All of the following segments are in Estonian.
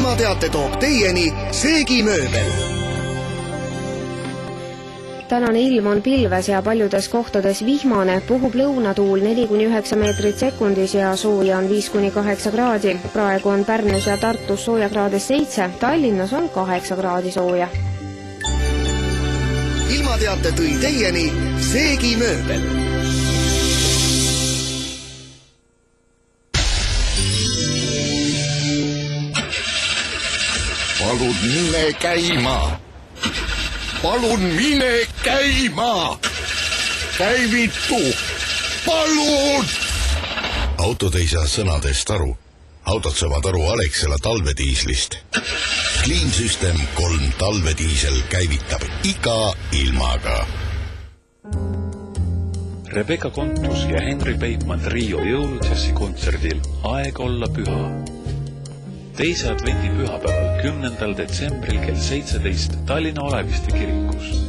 ilmateate toob teieni Seegimööbel. Tänane ilm on pilves ja paljudes kohtades vihmane, puhub lõunatuul 4–9 meetrit sekundis ja sooja on 5–8 kraadi. Praegu on Pärnus ja Tartus soojakraadis 7, Tallinnas on 8 kraadi sooja. Ilmateate tõi teieni Seegimööbel. Palun mine käima! Palun mine käima! Käivitu! Palun! Autod ei saa sõnadest aru. Autod saavad aru Alexela talvediislist. Clean System 3 talvediisel käivitab iga ilmaga. Rebecca Kontus ja Henry Peipmann trio jõulujassi kontserdil Aeg olla püha. Teise advendi pühapäeval 10. detsembril kell 17 Tallinna Oleviste kirikus.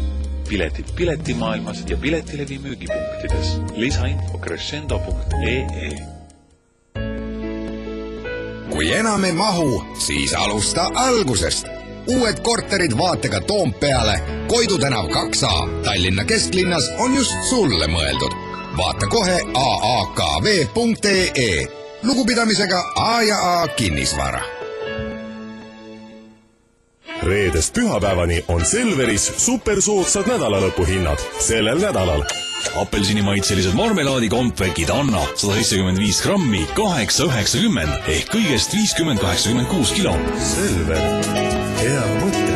Piletid piletimaailmas ja piletilevi müügipunktides. Lisainfo crescendo.ee. Kui enam ei mahu, siis alusta algusest. Uued korterid vaatega Toompeale, Koidu tänav 2A Tallinna kesklinnas on just sulle mõeldud. Vaata kohe aakv.ee. Lugupidamisega A ja A kinnisvara. Reedest pühapäevani on Selveris supersoodsad nädalalõpuhinnad. Sellel nädalal apelsinimaitselised marmelaadikompvekid Anna 175 grammi 8,90 ehk kõigest 50,86 kilo. Selver, hea mõte.